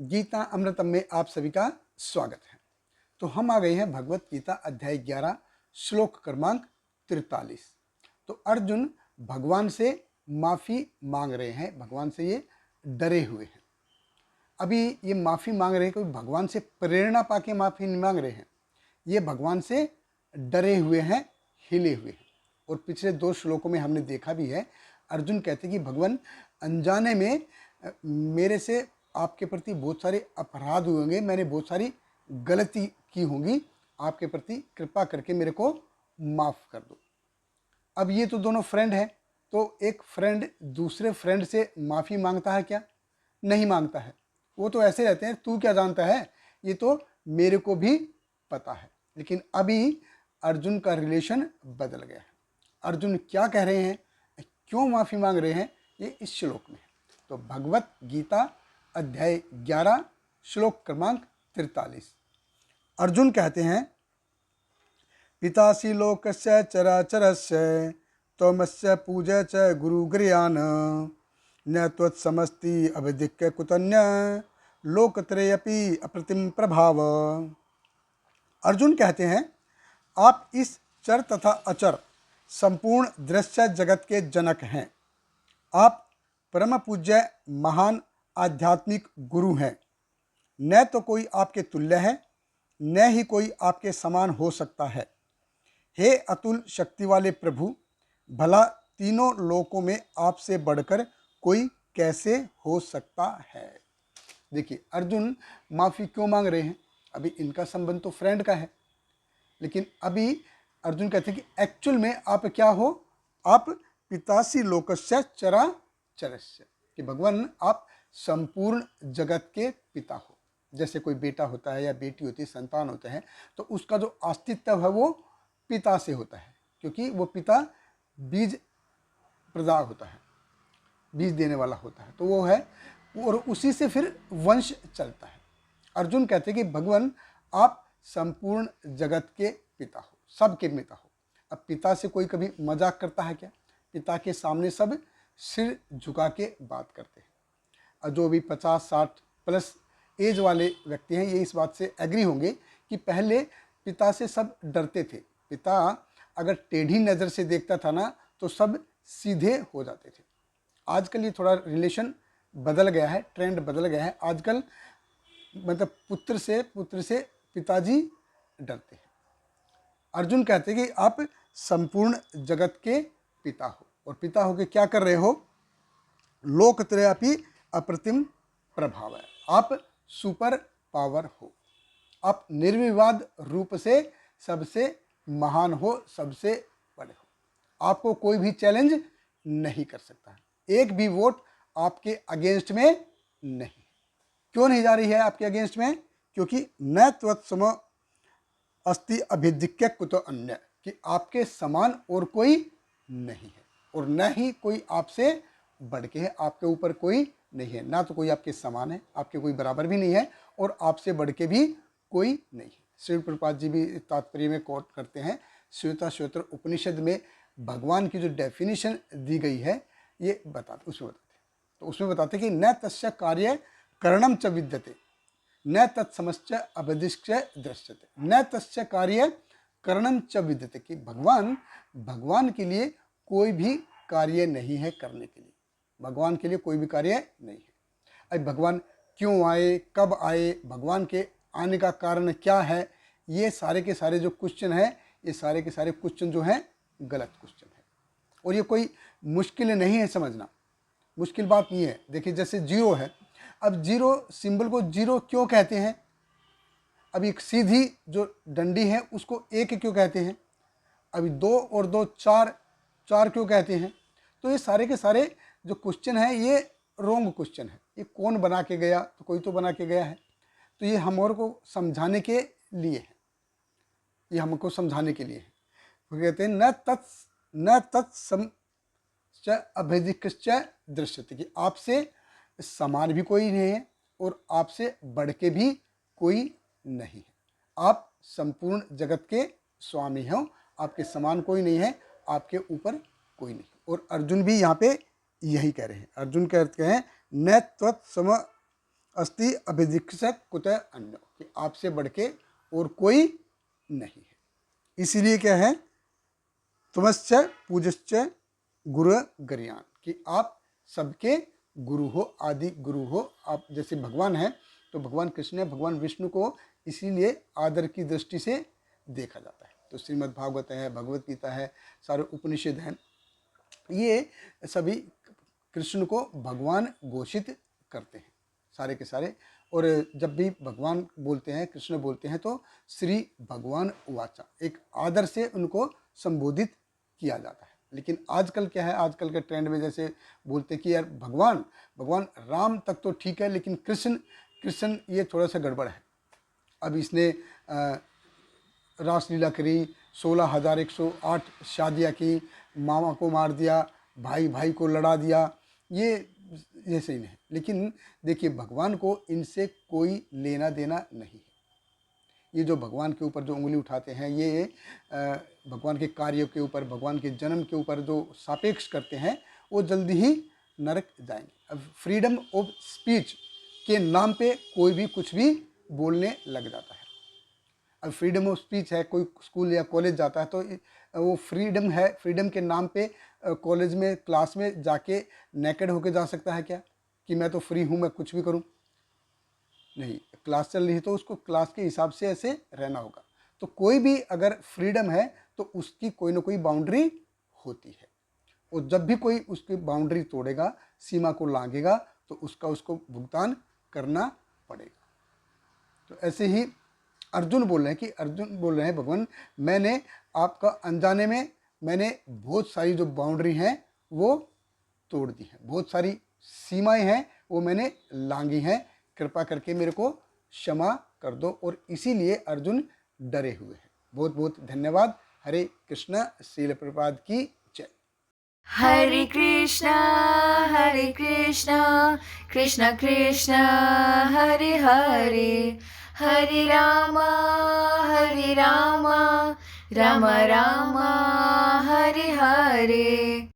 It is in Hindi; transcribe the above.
गीता अमृतम में आप सभी का स्वागत है। तो हम आ गए हैं भगवत गीता अध्याय 11 श्लोक क्रमांक 43। तो अर्जुन भगवान से माफ़ी मांग रहे हैं, भगवान से ये डरे हुए हैं। अभी ये माफ़ी मांग रहे हैं, कोई भगवान से प्रेरणा पाके माफ़ी नहीं मांग रहे हैं, ये भगवान से डरे हुए हैं, हिले हुए हैं। और पिछले 2 श्लोकों में हमने देखा भी है, अर्जुन कहते कि भगवान अनजाने में मेरे से आपके प्रति बहुत सारे अपराध हुए होंगे, मैंने बहुत सारी गलती की होंगी, आपके प्रति कृपा करके मेरे को माफ़ कर दो। अब ये तो दोनों फ्रेंड हैं, तो एक फ्रेंड दूसरे फ्रेंड से माफ़ी मांगता है क्या? नहीं मांगता है। वो तो ऐसे रहते हैं, तू क्या जानता है, ये तो मेरे को भी पता है। लेकिन अभी अर्जुन का रिलेशन बदल गया है। अर्जुन क्या कह रहे हैं, क्यों माफ़ी मांग रहे हैं, ये इस श्लोक में है। तो भगवत गीता अध्याय 11 श्लोक क्रमांक 43। अर्जुन कहते हैं, पितासी लोकस्य चराचरस्य त्वमस्य पूज्य च गुरुगृहान न त्वत्समस्ति अभिधिक्य कुतन्य लोकत्रयेऽपि अप्रतिम प्रभाव। अर्जुन कहते हैं, आप इस चर तथा अचर संपूर्ण दृश्य जगत के जनक हैं। आप परम पूज्य महान आध्यात्मिक गुरु हैं। न तो कोई आपके तुल्य है, न ही कोई आपके समान हो सकता है। हे अतुल शक्ति वाले प्रभु, भला तीनों लोकों में आपसे बढ़कर कोई कैसे हो सकता है। देखिए अर्जुन माफ़ी क्यों मांग रहे हैं, अभी इनका संबंध तो फ्रेंड का है, लेकिन अभी अर्जुन कहते हैं कि एक्चुअल में आप क्या हो, आप पितासी लोकस्य चराचरस्य, कि भगवान आप संपूर्ण जगत के पिता हो। जैसे कोई बेटा होता है या बेटी होती है, संतान होते हैं, तो उसका जो अस्तित्व है वो पिता से होता है, क्योंकि वो पिता बीज प्रदाता होता है, बीज देने वाला होता है, तो वो है, और उसी से फिर वंश चलता है। अर्जुन कहते हैं कि भगवान आप संपूर्ण जगत के पिता हो, सबके पिता हो। अब पिता से कोई कभी मजाक करता है क्या? पिता के सामने सब सिर झुका के बात करते हैं। और जो भी 50-60 प्लस एज वाले व्यक्ति हैं, ये इस बात से एग्री होंगे कि पहले पिता से सब डरते थे। पिता अगर टेढ़ी नज़र से देखता था ना, तो सब सीधे हो जाते थे। आजकल ये थोड़ा रिलेशन बदल गया है, ट्रेंड बदल गया है। आजकल मतलब पुत्र से पिताजी डरते हैं। अर्जुन कहते हैं कि आप संपूर्ण जगत के पिता हो, और पिता हो के क्या कर रहे हो, लोकत्रयेऽपि अप्रतिम प्रभाव है, आप सुपर पावर हो, आप निर्विवाद रूप से सबसे महान हो, सबसे बड़े हो, आपको कोई भी चैलेंज नहीं कर सकता। एक भी वोट आपके अगेंस्ट में नहीं। क्यों नहीं जा रही है आपके अगेंस्ट में? क्योंकि न त्वत्सम अस्ति अभिधिक्य कुतो अन्य, कि आपके समान और कोई नहीं है, और न ही कोई आपसे बढ़ के है, आपके ऊपर कोई नहीं है। ना तो कोई आपके समान है, आपके कोई बराबर भी नहीं है, और आपसे बढ़ के भी कोई नहीं है। श्री प्रभुपाद जी भी तात्पर्य में कोट करते हैं, श्वेताश्वतर उपनिषद में भगवान की जो डेफिनेशन दी गई है, ये बताते, उसमें बताते हैं। तो उसमें बताते कि न तस्य कार्य करणम च विद्यते न तत्समश्च अवधिश्च दृश्यते, न तस्य कार्य करणम च विद्यते, कि भगवान के लिए कोई भी कार्य नहीं है करने के लिए। भगवान के लिए कोई भी कार्य नहीं है। अब भगवान क्यों आए, कब आए, भगवान के आने का कारण क्या है, ये सारे के सारे जो क्वेश्चन है, ये सारे के सारे क्वेश्चन जो हैं गलत क्वेश्चन है, और ये कोई मुश्किल नहीं है समझना, मुश्किल बात नहीं है। देखिए जैसे जीरो है, अब जीरो सिंबल को जीरो क्यों कहते हैं? अब एक सीधी जो डंडी है उसको एक क्यों कहते हैं? अभी 2 और 2 4, 4 क्यों कहते हैं? तो ये सारे के सारे जो क्वेश्चन है, ये रॉन्ग क्वेश्चन है। ये कौन बना के गया? तो कोई तो बना के गया है। तो ये हमारे को समझाने के लिए है, ये हमको समझाने के लिए है। वो कहते हैं न तत्सम अभेदिक्श्च दृश्यते, कि आपसे समान भी कोई नहीं है और आपसे बढ़ के भी कोई नहीं है। आप संपूर्ण जगत के स्वामी हो, आपके समान कोई नहीं है, आपके ऊपर कोई नहीं। और अर्जुन भी यहाँ पे यही कह रहे हैं। अर्जुन कहते हैं न त्वत्सम अस्ति अभिदिक्षक कुतः अन्यो, कि आपसे बढ़ के और कोई नहीं है। इसीलिए क्या है, तुमश्च पूजश्च गुरु गरियान, कि आप सबके गुरु हो, आदि गुरु हो। आप जैसे भगवान हैं तो भगवान कृष्ण है, भगवान विष्णु को इसीलिए आदर की दृष्टि से देखा जाता है। तो श्रीमद् भागवत है, भगवत गीता है, सारे उपनिषद हैं, ये सभी कृष्ण को भगवान घोषित करते हैं, सारे के सारे। और जब भी भगवान बोलते हैं, कृष्ण बोलते हैं, तो श्री भगवान उवाचा, एक आदर से उनको संबोधित किया जाता है। लेकिन आजकल क्या है, आजकल के ट्रेंड में जैसे बोलते हैं कि यार भगवान भगवान राम तक तो ठीक है, लेकिन कृष्ण कृष्ण ये थोड़ा सा गड़बड़ है। अब इसने रासलीला करी, 16,108 शादियाँ की, मामा को मार दिया, भाई भाई को लड़ा दिया, ये सही नहीं। लेकिन देखिए, भगवान को इनसे कोई लेना देना नहीं है। ये जो भगवान के ऊपर जो उंगली उठाते हैं, ये भगवान के कार्यों के ऊपर, भगवान के जन्म के ऊपर जो सापेक्ष करते हैं, वो जल्दी ही नरक जाएंगे। अब फ्रीडम ऑफ स्पीच के नाम पे कोई भी कुछ भी बोलने लग जाता है। अब फ्रीडम ऑफ स्पीच है, कोई स्कूल या कॉलेज जाता है तो वो फ्रीडम है, फ्रीडम के नाम पे कॉलेज में क्लास में जाके नेकेड होके जा सकता है क्या, कि मैं तो फ्री हूँ, मैं कुछ भी करूँ? नहीं, क्लास चल रही है तो उसको क्लास के हिसाब से ऐसे रहना होगा। तो कोई भी अगर फ्रीडम है तो उसकी कोई ना कोई बाउंड्री होती है, और जब भी कोई उसकी बाउंड्री तोड़ेगा, सीमा को लांघेगा, तो उसको भुगतान करना पड़ेगा। तो ऐसे ही अर्जुन बोल रहे हैं, कि अर्जुन बोल रहे हैं भगवान, मैंने आपका अनजाने में मैंने बहुत सारी जो बाउंड्री हैं वो तोड़ दी हैं, बहुत सारी सीमाएं हैं वो मैंने लांघी हैं, कृपा करके मेरे को क्षमा कर दो। और इसीलिए अर्जुन डरे हुए हैं। बहुत बहुत धन्यवाद। हरे कृष्णा। श्रील प्रभुपाद की जय। हरे कृष्णा कृष्ण कृष्ण हरे हरे, हरे रामा राम राम हरे हरे।